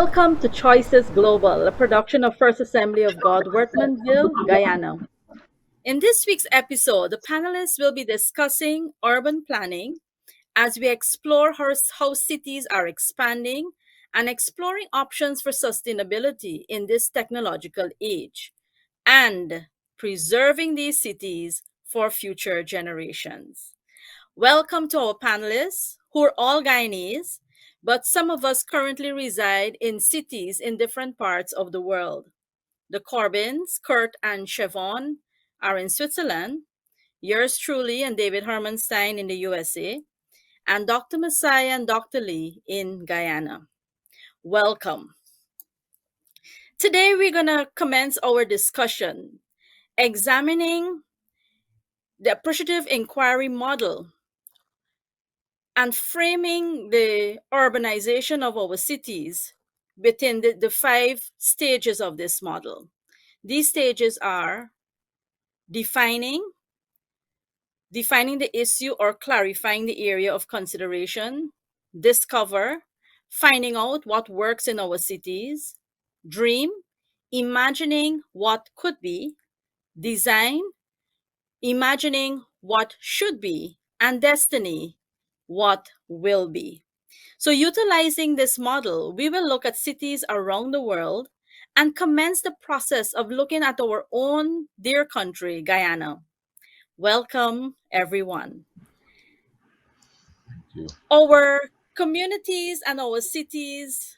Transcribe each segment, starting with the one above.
Welcome to Choices Global, a production of First Assembly of God, Workmanville, Guyana. In this week's episode, the panelists will be discussing urban planning as we explore how cities are expanding and exploring options for sustainability in this technological age and preserving these cities for future generations. Welcome to our panelists, who are all Guyanese, but some of us currently reside in cities in different parts of the world. The Corbins, Kurt and Chevon, are in Switzerland, yours truly and David Hermanstein in the USA, and Dr. Messiah and Dr. Lee in Guyana. Welcome. Today we're going to commence our discussion examining the appreciative inquiry model and framing the urbanization of our cities within the five stages of this model. These stages are defining the issue or clarifying the area of consideration, discover, finding out what works in our cities, dream, imagining what could be, design, imagining what should be, and destiny, what will be. So, utilizing this model, we will look at cities around the world and commence the process of looking at our own dear country, Guyana. Welcome, everyone. Thank you. Our communities and our cities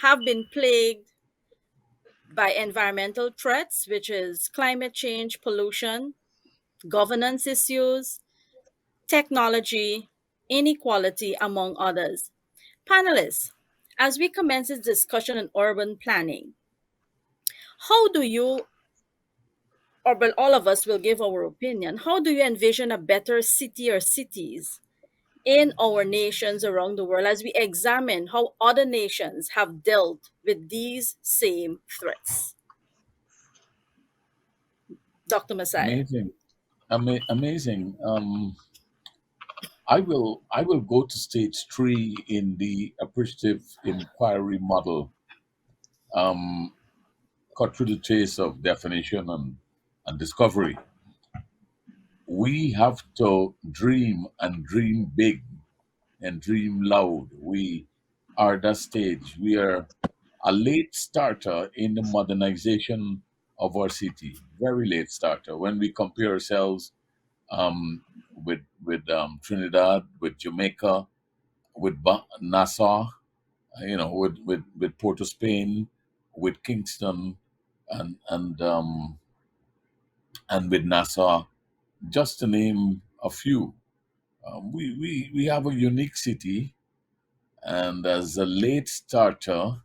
have been plagued by environmental threats, which is climate change, pollution, governance issues, technology, inequality, among others. Panelists, as we commence this discussion on urban planning, how do you, or well, all of us will give our opinion, how do you envision a better city or cities in our nations around the world as we examine how other nations have dealt with these same threats? Dr. Messiah. Amazing. Amazing. I will go to stage three in the appreciative inquiry model, um, cut through the chase of definition and discovery. We have to dream and dream big and dream loud. We are at that stage. We are a late starter in the modernization of our city. Very late starter. When we compare ourselves with Trinidad, with Jamaica, with Nassau, with Port of Spain, with Kingston, and with Nassau, just to name a few. We have a unique city, and as a late starter,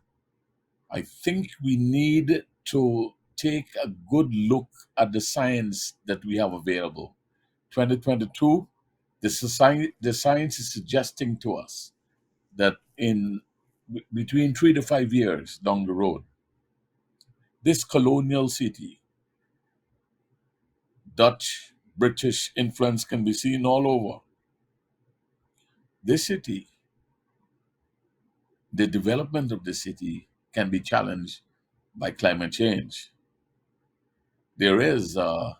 I think we need to take a good look at the science that we have available. 2022, the science is suggesting to us that in between 3 to 5 years down the road, this colonial city, Dutch, British influence can be seen all over. This city, the development of the city can be challenged by climate change. There is a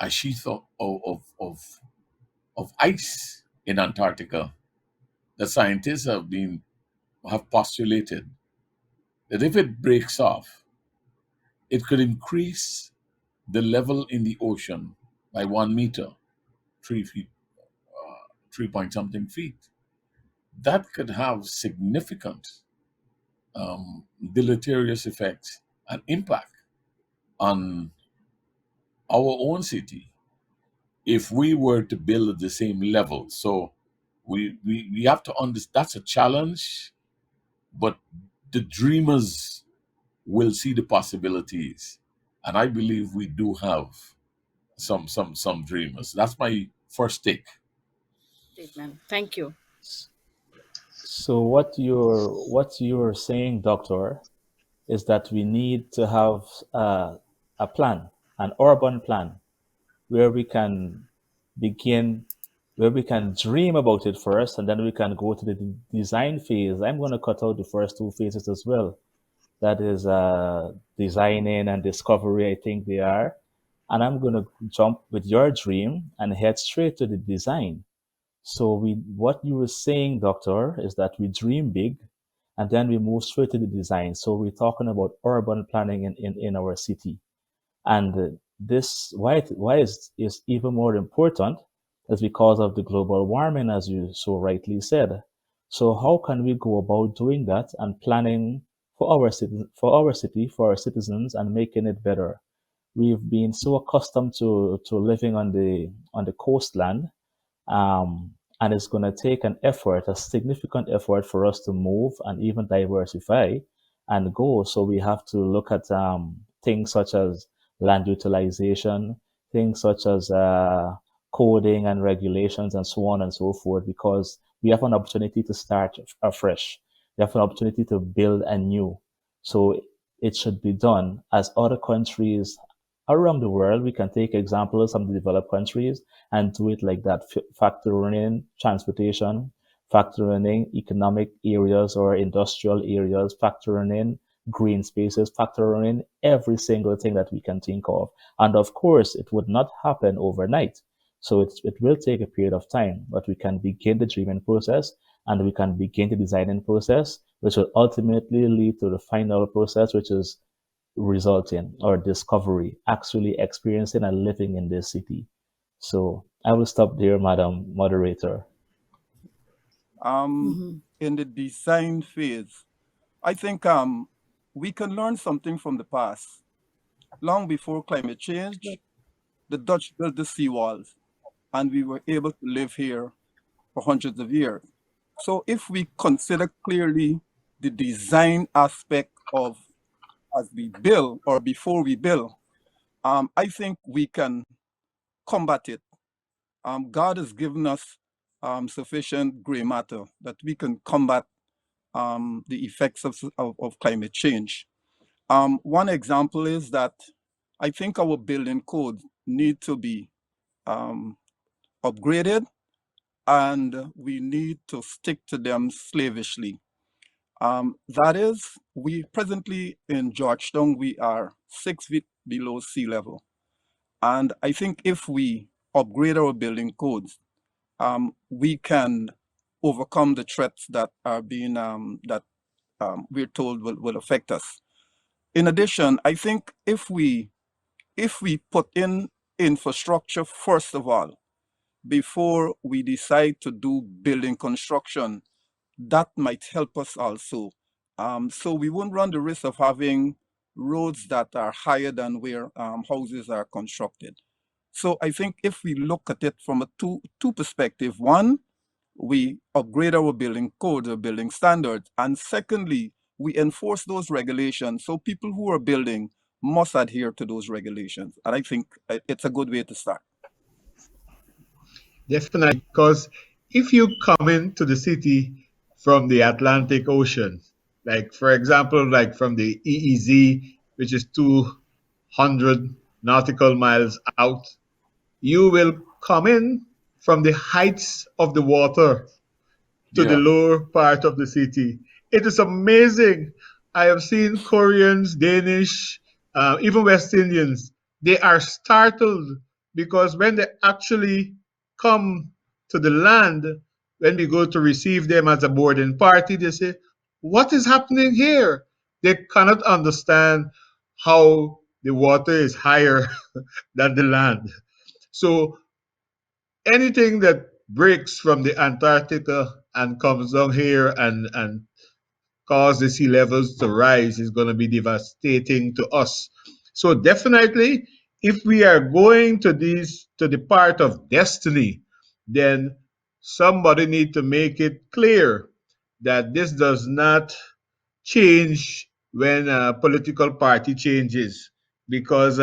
sheath of ice in Antarctica that scientists have postulated that if it breaks off, it could increase the level in the ocean by 1 meter, 3 feet, 3 point something feet. That could have significant deleterious effects and impact on our own city if we were to build at the same level. So we have to understand that's a challenge, but the dreamers will see the possibilities. And I believe we do have some dreamers. That's my first take. Statement. Thank you. So what you're saying, Doctor, is that we need to have a plan, an urban plan, where we can begin where we can dream about it first, and then we can go to the design phase. I'm going to cut out the first two phases as well. That is designing and discovery, I think they are. And I'm going to jump with your dream and head straight to the design. So what you were saying, doctor, is that we dream big and then we move straight to the design. So we're talking about urban planning in our city. And this why is even more important is because of the global warming, as you so rightly said. So how can we go about doing that and planning for our citizens, and making it better? We've been so accustomed to living on the coastland, and it's going to take an effort, a significant effort, for us to move and even diversify and go. So we have to look at things such as land utilization, things such as coding and regulations, and so on and so forth, because we have an opportunity to start afresh. We have an opportunity to build anew. So it should be done as other countries around the world. We can take examples from the developed countries and do it like that, factoring in transportation, factoring in economic areas or industrial areas, factoring in green spaces, factoring in every single thing that we can think of. And of course, it would not happen overnight. So it will take a period of time, but we can begin the dreaming process and we can begin the designing process, which will ultimately lead to the final process, which is resulting or discovery, actually experiencing and living in this city. So I will stop there, Madam Moderator. Um, in the design phase, I think we can learn something from the past. Long before climate change, the Dutch built the seawalls, and we were able to live here for hundreds of years. So if we consider clearly the design aspect of as we build or before we build, I think we can combat it. God has given us sufficient gray matter that we can combat the effects of climate change. One example is that I think our building codes need to be um, upgraded, and we need to stick to them slavishly. That is, we presently in Georgetown, we are 6 feet below sea level. And I think if we upgrade our building codes, we can overcome the threats that are being, that we're told will affect us. In addition, I think if we put in infrastructure first of all, before we decide to do building construction, that might help us also. So we won't run the risk of having roads that are higher than where houses are constructed. So I think if we look at it from a two perspective, one, we upgrade our building code or building standards, and secondly, we enforce those regulations. So people who are building must adhere to those regulations. And I think it's a good way to start. Definitely, because if you come into the city from the Atlantic Ocean, like for example, like from the EEZ, which is 200 nautical miles out, you will come in from the heights of the water to the Yeah. lower part of the city. It is amazing. I have seen Koreans, Danish, even West Indians. They are startled because when they actually come to the land, when we go to receive them as a boarding party, they say, "What is happening here?" They cannot understand how the water is higher than the land. So anything that breaks from the Antarctica and comes down here and cause the sea levels to rise is going to be devastating to us. So definitely, if we are going to the part of destiny, then somebody need to make it clear that this does not change when a political party changes, because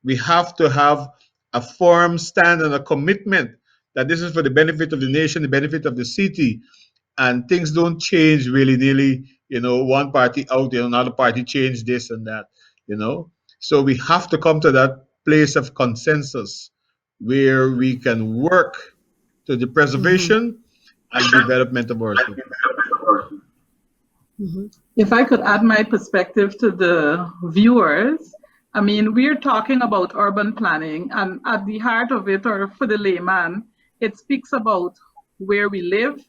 we have to have a firm stand and a commitment that this is for the benefit of the nation, the benefit of the city, and things don't change willy nilly. One party out there, another party change this and that. So we have to come to that place of consensus where we can work to the preservation and development of our city. If I could add my perspective to the viewers, I mean, we're talking about urban planning, and at the heart of it, or for the layman, it speaks about where we live,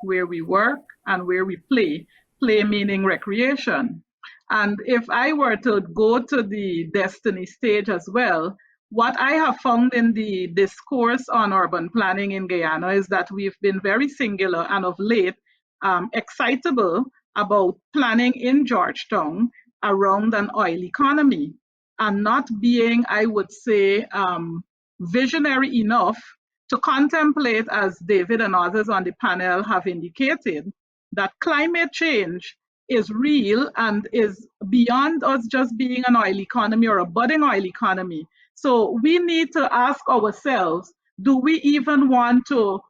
where we work, and where we play. Play meaning recreation. And if I were to go to the destiny stage as well, what I have found in the discourse on urban planning in Guyana is that we've been very singular and of late excitable about planning in Georgetown around an oil economy and not being, I would say, visionary enough to contemplate, as David and others on the panel have indicated, that climate change is real and is beyond us just being an oil economy or a budding oil economy. So we need to ask ourselves, do we even want to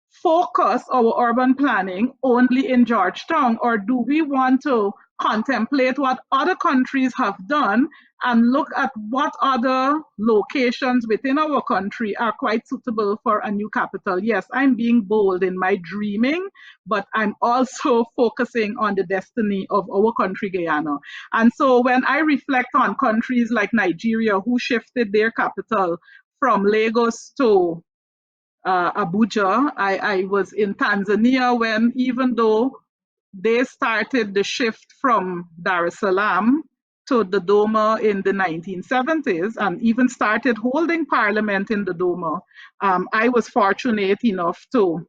focus our urban planning only in Georgetown, or do we want to contemplate what other countries have done and look at what other locations within our country are quite suitable for a new capital? Yes, I'm being bold in my dreaming, but I'm also focusing on the destiny of our country, Guyana. And so when I reflect on countries like Nigeria, who shifted their capital from Lagos to Abuja. I was in Tanzania when, even though they started the shift from Dar es Salaam to Dodoma in the 1970s and even started holding parliament in Dodoma, I was fortunate enough to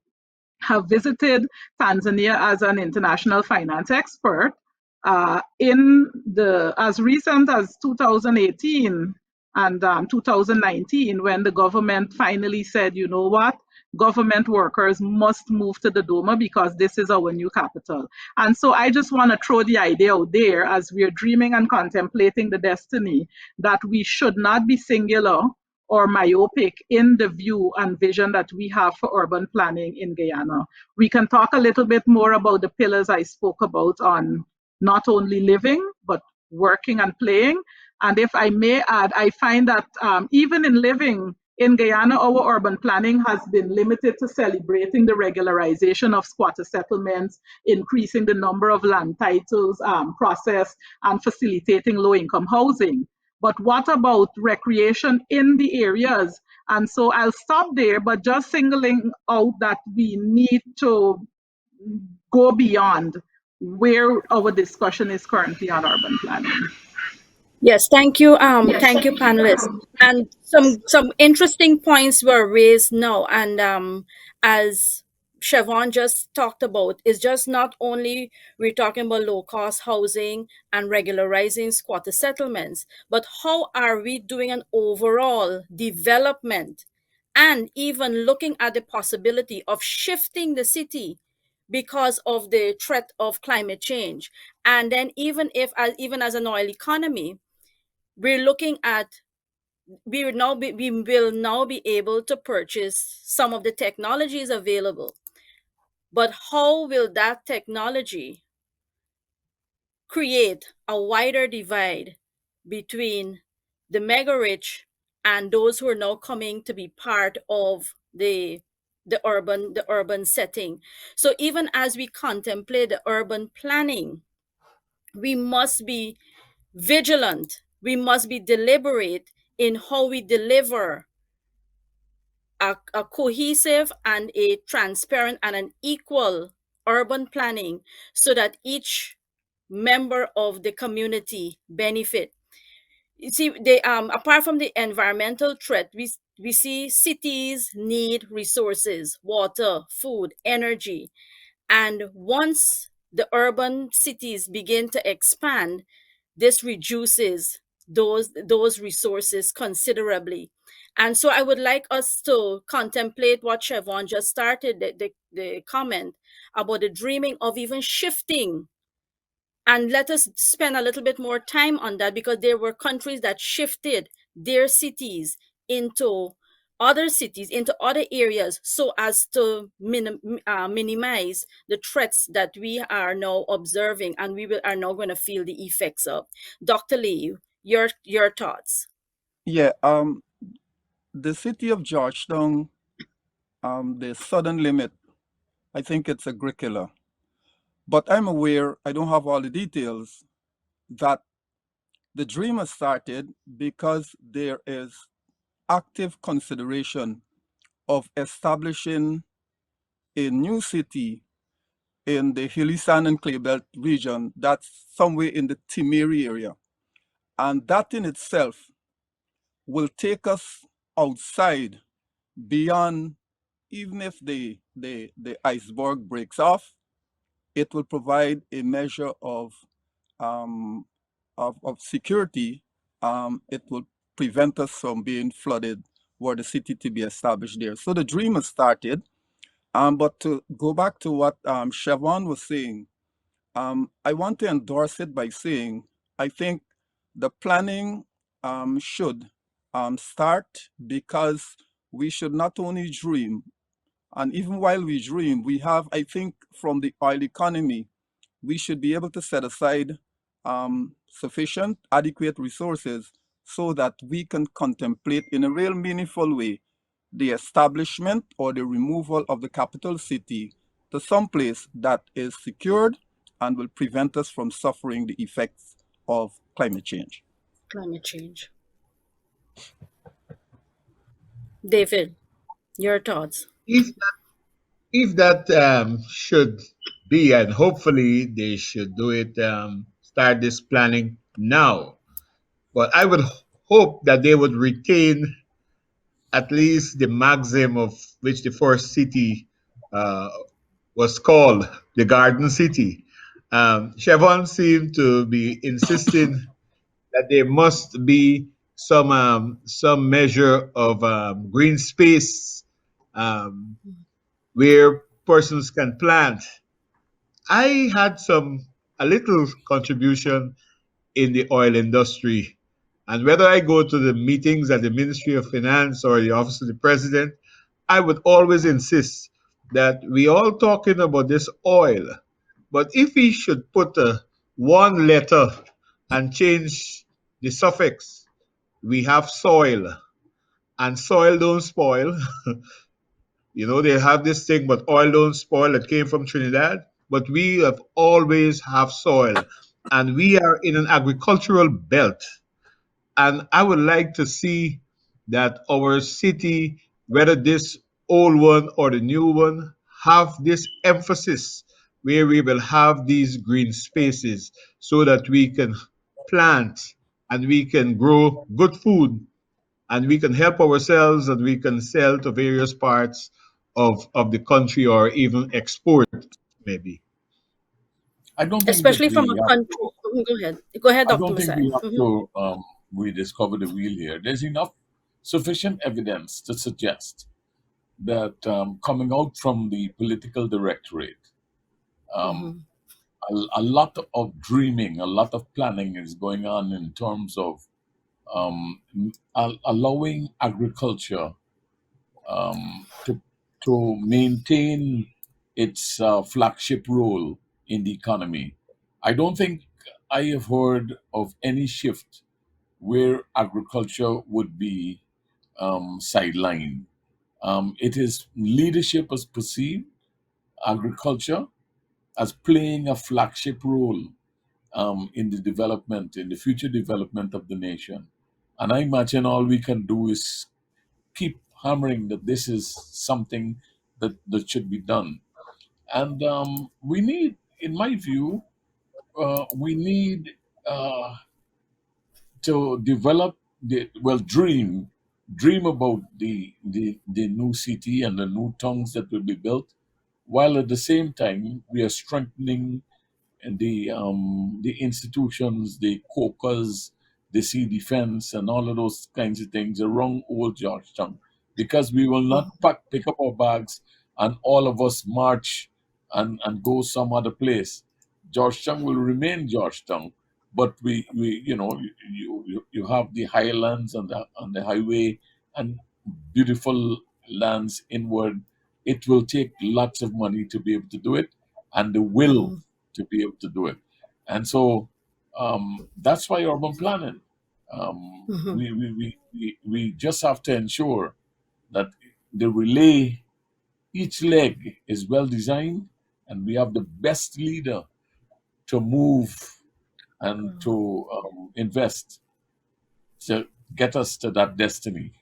have visited Tanzania as an international finance expert in the as recent as 2018 and 2019, when the government finally said, you know what, government workers must move to Dodoma because this is our new capital. And so I just want to throw the idea out there as we're dreaming and contemplating the destiny that we should not be singular or myopic in the view and vision that we have for urban planning in Guyana. We can talk a little bit more about the pillars I spoke about on not only living, but working and playing. And if I may add, I find that even in living in Guyana, our urban planning has been limited to celebrating the regularization of squatter settlements, increasing the number of land titles processed, and facilitating low-income housing. But what about recreation in the areas? And so I'll stop there, but just singling out that we need to go beyond where our discussion is currently on urban planning. Yes, thank you, panelists. And some interesting points were raised now, and as Siobhan just talked about, is just not only we're talking about low cost housing and regularizing squatter settlements, but how are we doing an overall development, and even looking at the possibility of shifting the city because of the threat of climate change. And then even as an oil economy, we're looking at we will now be able to purchase some of the technologies available, but how will that technology create a wider divide between the mega rich and those who are now coming to be part of the urban setting? So even as we contemplate the urban planning, we must be vigilant, we must be deliberate in how we deliver a cohesive and a transparent and an equal urban planning so that each member of the community benefit. You see, they apart from the environmental threat, we see cities need resources, water, food, energy. And once the urban cities begin to expand, this reduces those resources considerably. And so I would like us to contemplate what Siobhan just started, the comment about the dreaming of even shifting. And let us spend a little bit more time on that, because there were countries that shifted their cities into other cities, into other areas, so as to minimize the threats that we are now observing and are now going to feel the effects of. Dr. Lee, your thoughts. Yeah, the city of Georgetown the southern limit, I think it's Agricola. But I'm aware, I don't have all the details, that the dream has started because there is active consideration of establishing a new city in the hilly sand and clay belt region that's somewhere in the Timeri area. And that in itself will take us outside beyond, even if the iceberg breaks off, it will provide a measure um, of security. It will prevent us from being flooded were the city to be established there. So the dream has started. But to go back to what Siobhan was saying, I want to endorse it by saying I think the planning should start, because we should not only dream, and even while we dream, we have, I think, from the oil economy, we should be able to set aside sufficient, adequate resources so that we can contemplate in a real meaningful way the establishment or the removal of the capital city to some place that is secured and will prevent us from suffering the effects of climate change. Climate change. David, your thoughts? If if that should be, and hopefully they should do it, start this planning now. But I would hope that they would retain at least the maxim of which the first city uh, was called, the Garden City. Chevron seemed to be insisting that there must be some measure of green space um, where persons can plant. I had a little contribution in the oil industry, and whether I go to the meetings at the Ministry of Finance or the Office of the President, I would always insist that we all talking about this oil, but if we should put one letter and change the suffix, we have soil, and soil don't spoil. They have this thing, but oil don't spoil, that came from Trinidad. But we have always have soil, and we are in an agricultural belt. And I would like to see that our city, whether this old one or the new one, have this emphasis where we will have these green spaces so that we can plant and we can grow good food and we can help ourselves and we can sell to various parts of the country or even export maybe. I don't think that Especially from we a have country. to. Go ahead. Go ahead, I Dr. don't think we Hussain. have to rediscover the wheel here. There's enough sufficient evidence to suggest that coming out from the political directorate, um, a lot of dreaming, a lot of planning is going on in terms of allowing agriculture to maintain its flagship role in the economy. I don't think I have heard of any shift where agriculture would be sidelined. It is leadership has perceived agriculture as playing a flagship role in the development, in the future development of the nation. And I imagine all we can do is keep hammering that this is something that should be done. And we need, in my view, we need to develop dream about the new city and the new towns that will be built, while at the same time we are strengthening the institutions, the caucus, the sea defense, and all of those kinds of things around old Georgetown, because we will not pick up our bags and all of us march and go some other place. Georgetown will remain Georgetown, but we you have the highlands and the highway and beautiful lands inward. It will take lots of money to be able to do it, and the will to be able to do it. And so that's why urban planning. We just have to ensure that the relay each leg is well designed, and we have the best leader to move and to invest to get us to that destiny.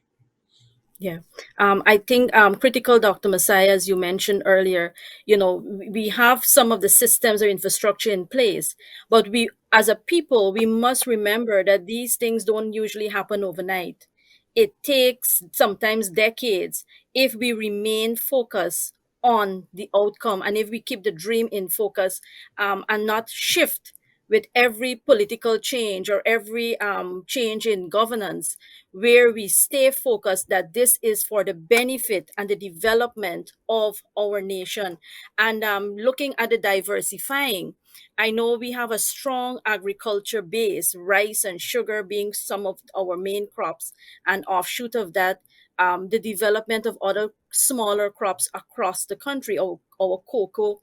Yeah. I think critical, Dr. Messiah, as you mentioned earlier, we have some of the systems or infrastructure in place, but we, as a people, we must remember that these things don't usually happen overnight. It takes sometimes decades if we remain focused on the outcome and if we keep the dream in focus, and not shift with every political change or every change in governance, where we stay focused that this is for the benefit and the development of our nation. And looking at the diversifying, I know we have a strong agriculture base, rice and sugar being some of our main crops, and offshoot of that, the development of other smaller crops across the country, our cocoa,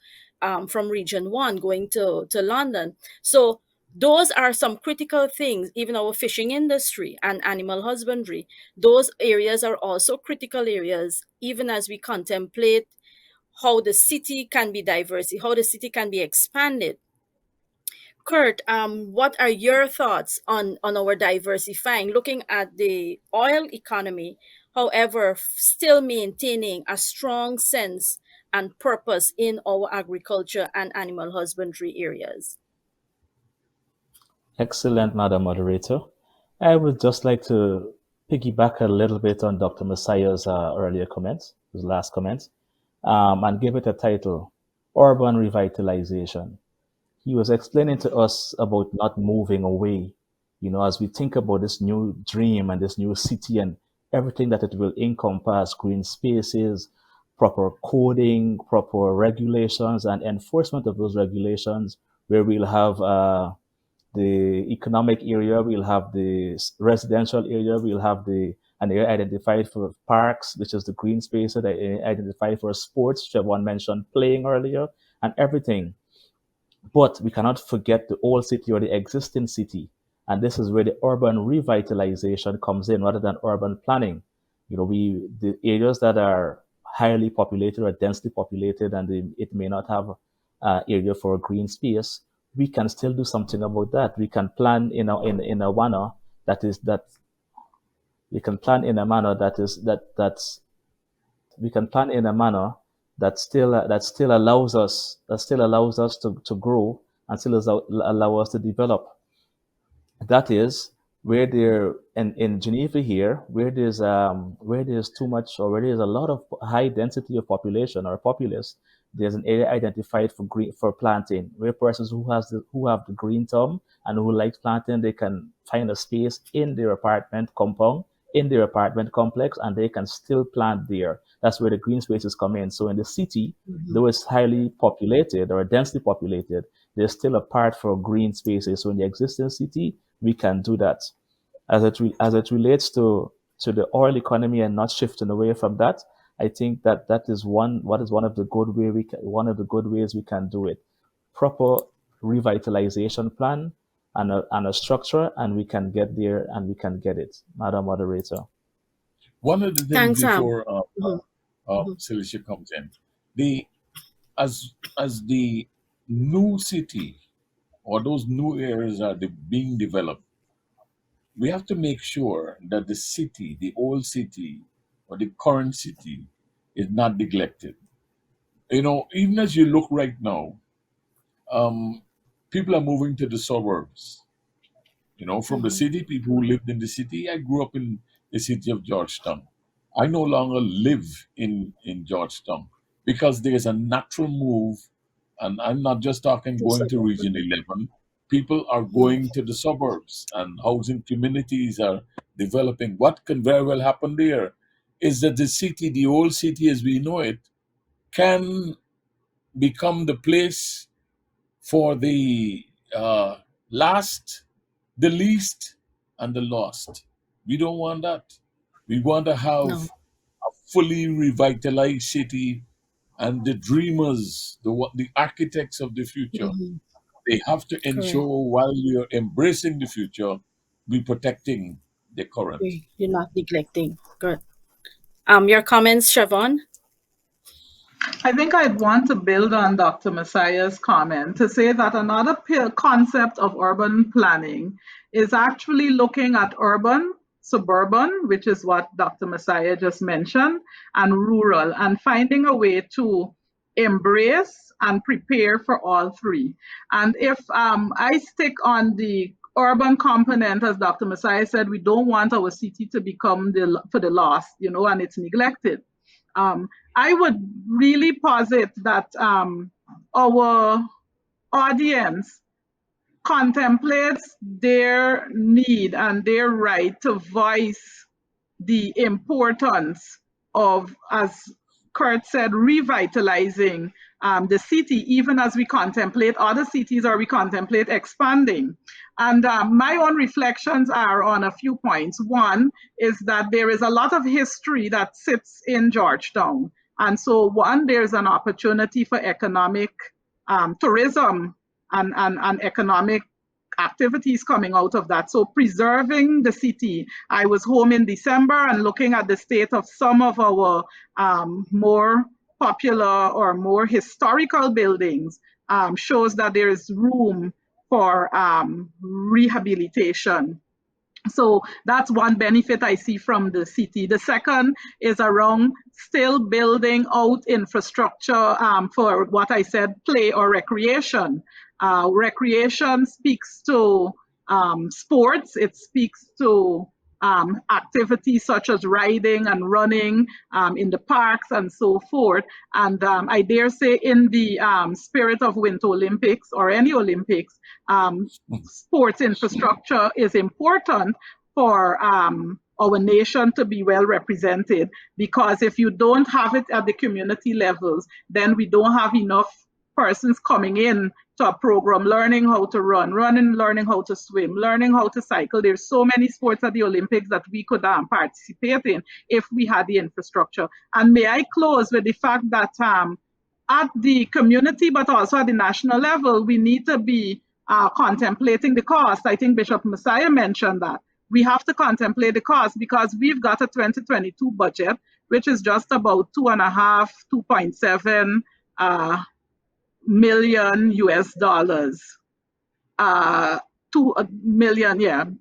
from region one going to London. So those are some critical things. Even our fishing industry and animal husbandry, those areas are also critical areas, even as we contemplate how the city can be diverse, how the city can be expanded. Kurt, what are your thoughts on our diversifying, looking at the oil economy, however, still maintaining a strong sense and purpose in our agriculture and animal husbandry areas? Excellent, Madam Moderator. I would just like to piggyback a little bit on Dr. Messiah's earlier comments, his last comments, and give it a title, Urban Revitalization. He was explaining to us about not moving away, as we think about this new dream and this new city and everything that it will encompass, green spaces, proper coding, proper regulations, and enforcement of those regulations, where we'll have the economic area, we'll have the residential area, we'll have an area identified for parks, which is the green space that identified for sports. Siobhan mentioned playing earlier, and everything. But we cannot forget the old city or the existing city. And this is where the urban revitalization comes in rather than urban planning. The areas that are highly populated or densely populated and it may not have area for a green space, we can still do something about that. We can plan in a manner that is that we can plan in a manner that is that's we can plan in a manner that still allows us to grow and still allow us to develop. That is where there in Geneva here, where there's too much or where there's a lot of high density of population or populace. There's an area identified for planting, where persons who have the green thumb and who like planting, they can find a space in their apartment compound, in their apartment complex, and they can still plant there. That's where the green spaces come in. So in the city, though it's highly populated or densely populated, there's still a part for green spaces. So in the existing city, we can do that. As it relates to the oil economy and not shifting away from that, I think that is one of the good ways we can do it. Proper revitalization plan and a structure, and we can get there and we can get it. Madam Moderator. One of the things Thanks, Sam. before Cilicia comes in, the as the new city or those new areas are being developed, we have to make sure that the city, the old city or the current city, is not neglected. Even as you look right now, people are moving to the suburbs. From the city, people who lived in the city. I grew up in the city of Georgetown. I no longer live in Georgetown because there's a natural move, and I'm not just talking going to Region 11. People are going to the suburbs, and housing communities are developing. What can very well happen there is that the city, the old city as we know it, can become the place for the last, the least, and the lost. We don't want that. We want to have No. a fully revitalized city, and the dreamers, the architects of the future, they have to Correct. ensure while we are embracing the future, we protecting the current. You're not neglecting. Good. Your comments, Siobhan? I think I'd want to build on Dr. Messiah's comment to say that another concept of urban planning is actually looking at urban, suburban, which is what Dr. Messiah just mentioned, and rural, and finding a way to embrace and prepare for all three. And if I stick on the urban component, as Dr. Messiah said, we don't want our city to become for the lost, and it's neglected. I would really posit that our audience contemplates their need and their right to voice the importance of, as Kurt said, revitalizing the city, even as we contemplate other cities or we contemplate expanding. And my own reflections are on a few points. One is that there is a lot of history that sits in Georgetown. And so, one, there's an opportunity for economic tourism and economic activities coming out of that. So preserving the city. I was home in December and looking at the state of some of our more popular or more historical buildings shows that there is room for rehabilitation. So that's one benefit I see from the city. The second is around still building out infrastructure for what I said, play or recreation. Recreation speaks to sports, it speaks to activities such as riding and running in the parks and so forth. And I dare say in the spirit of Winter Olympics or any Olympics, sports infrastructure is important for our nation to be well represented, because if you don't have it at the community levels, then we don't have enough persons coming in to a program, learning how to run, learning how to swim, learning how to cycle. There's so many sports at the Olympics that we could participate in if we had the infrastructure. And may I close with the fact that at the community, but also at the national level, we need to be contemplating the cost. I think Bishop Messiah mentioned that. We have to contemplate the cost because we've got a 2022 budget, which is just about 2.7 million US dollars. 2 million,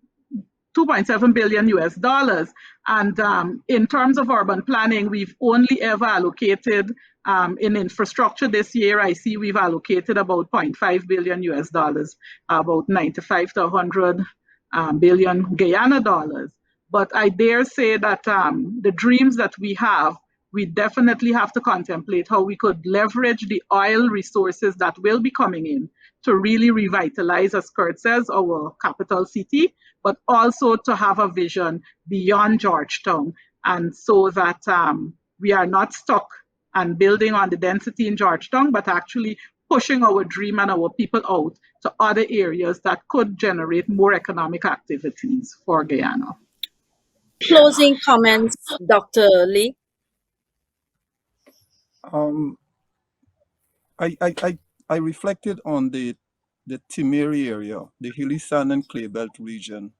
2.7 billion US dollars. And in terms of urban planning, we've only ever allocated in infrastructure this year. I see we've allocated about 0.5 billion US dollars, about 95 to 100 billion Guyana dollars. But I dare say that the dreams that we have, we definitely have to contemplate how we could leverage the oil resources that will be coming in to really revitalize, as Kurt says, our capital city, but also to have a vision beyond Georgetown. And so that we are not stuck and building on the density in Georgetown, but actually pushing our dream and our people out to other areas that could generate more economic activities for Guyana. Closing comments, Dr. Lee. I reflected on the Timeri area, the hilly sand and clay belt region,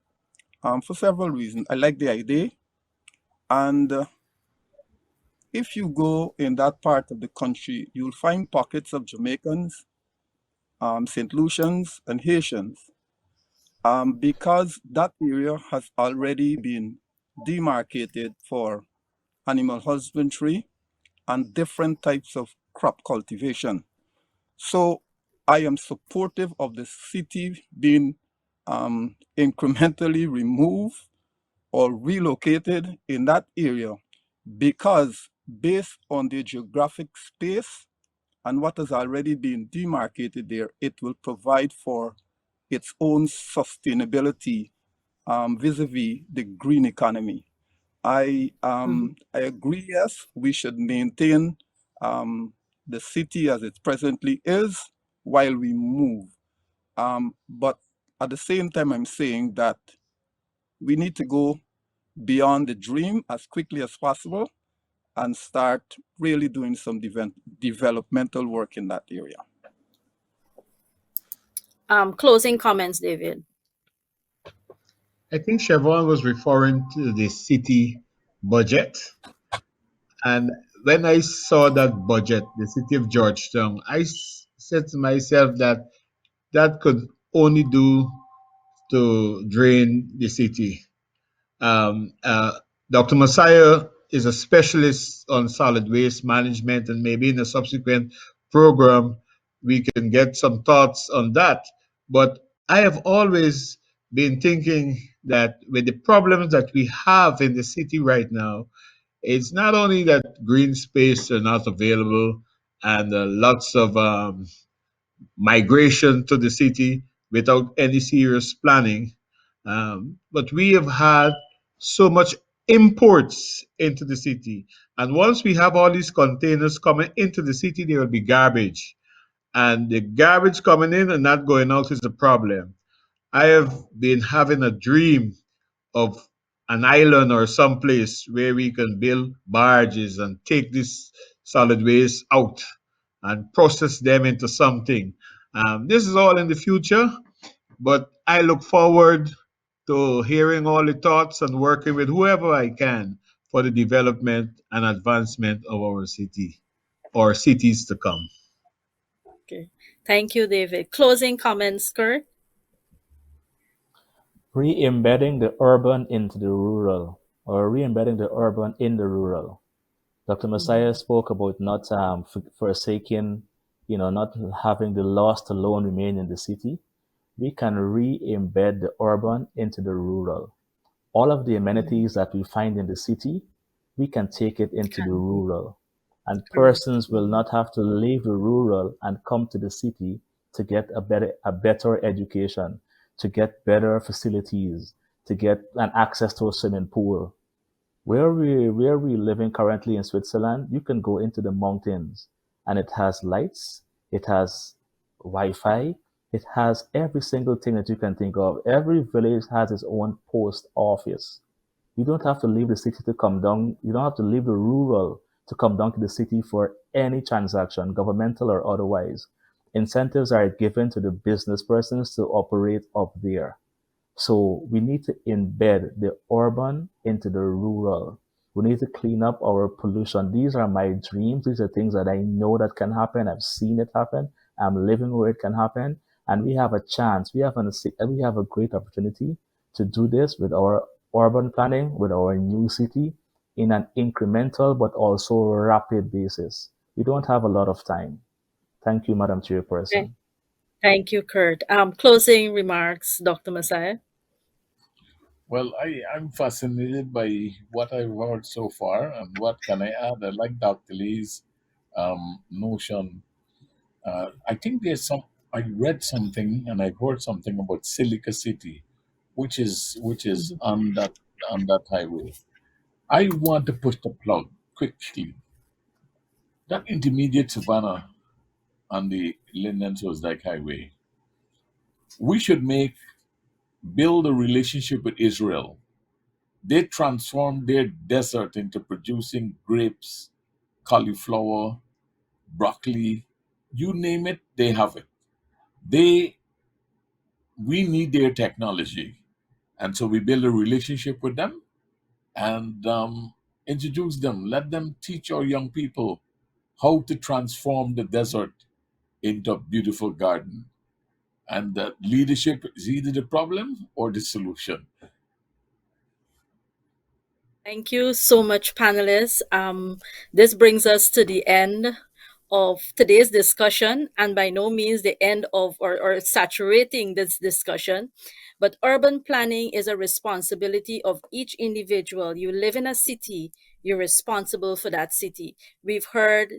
for several reasons. I like the idea, and if you go in that part of the country, you'll find pockets of Jamaicans, St. Lucians, and Haitians, because that area has already been demarcated for animal husbandry and different types of crop cultivation. So I am supportive of the city being incrementally removed or relocated in that area, because based on the geographic space and what has already been demarcated there, it will provide for its own sustainability vis-a-vis the green economy. I agree, yes, we should maintain the city as it presently is while we move. But at the same time, I'm saying that we need to go beyond the dream as quickly as possible and start really doing some developmental work in that area. Closing comments, David. I think Chevron was referring to the city budget. And when I saw that budget, the city of Georgetown, said to myself that that could only do to drain the city. Um, uh, Dr. Messiah is a specialist on solid waste management, and maybe in a subsequent program, we can get some thoughts on that. But I have always been thinking that with the problems that we have in the city right now, it's not only that green space are not available and lots of migration to the city without any serious planning. But we have had so much imports into the city. And once we have all these containers coming into the city, there will be garbage. And the garbage coming in and not going out is a problem. I have been having a dream of an island or someplace where we can build barges and take this solid waste out and process them into something. This is all in the future, but I look forward to hearing all the thoughts and working with whoever I can for the development and advancement of our city or cities to come. Okay. Thank you, David. Closing comments, Kurt? Re-embedding the urban into the rural, or re-embedding the urban in the rural. Dr. Messiah spoke about not forsaking, not having the lost alone remain in the city. We can re-embed the urban into the rural. All of the amenities that we find in the city, we can take it into the rural. And persons will not have to leave the rural and come to the city to get a better education, to get better facilities, to get an access to a swimming pool. Where we living currently in Switzerland, you can go into the mountains and it has lights, it has Wi-Fi, it has every single thing that you can think of. Every village has its own post office. You don't have to leave the city to come down. You don't have to leave the rural to come down to the city for any transaction, governmental or otherwise. Incentives are given to the business persons to operate up there. So we need to embed the urban into the rural. We need to clean up our pollution. These are my dreams. These are things that I know that can happen. I've seen it happen. I'm living where it can happen. And we have a chance. We have a great opportunity to do this with our urban planning, with our new city in an incremental but also rapid basis. We don't have a lot of time. Thank you, Madam Chairperson. Thank you, Kurt. Closing remarks, Dr. Messiah. Well, I'm fascinated by what I've heard so far, and what can I add? I like Dr. Lee's notion. I think I read something and I heard something about Silica City, which is on that highway. I want to push the plug quickly. That intermediate Savannah on the Linden Dyke Highway. We should build a relationship with Israel. They transformed their desert into producing grapes, cauliflower, broccoli, you name it, they have it. They We need their technology. And so we build a relationship with them and introduce them. Let them teach our young people how to transform the desert into a beautiful garden. And that leadership is either the problem or the solution. Thank you so much, panelists. This brings us to the end of today's discussion, and by no means the end of or saturating this discussion. But urban planning is a responsibility of each individual. You live in a city, you're responsible for that city. We've heard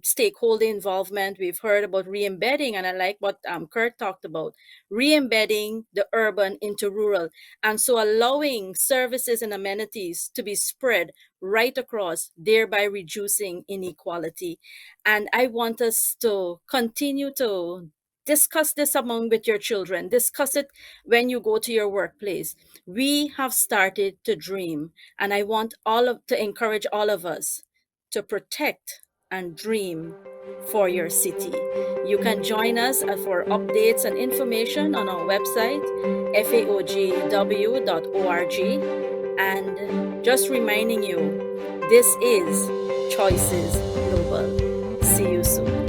stakeholder involvement, we've heard about re-embedding, and I like what Kurt talked about, re-embedding the urban into rural. And so allowing services and amenities to be spread right across, thereby reducing inequality. And I want us to continue to discuss this among with your children. Discuss it when you go to your workplace. We have started to dream, and I want to encourage all of us to protect and dream for your city. You can join us for updates and information on our website, faogw.org. And just reminding you, this is Choices Global. See you soon.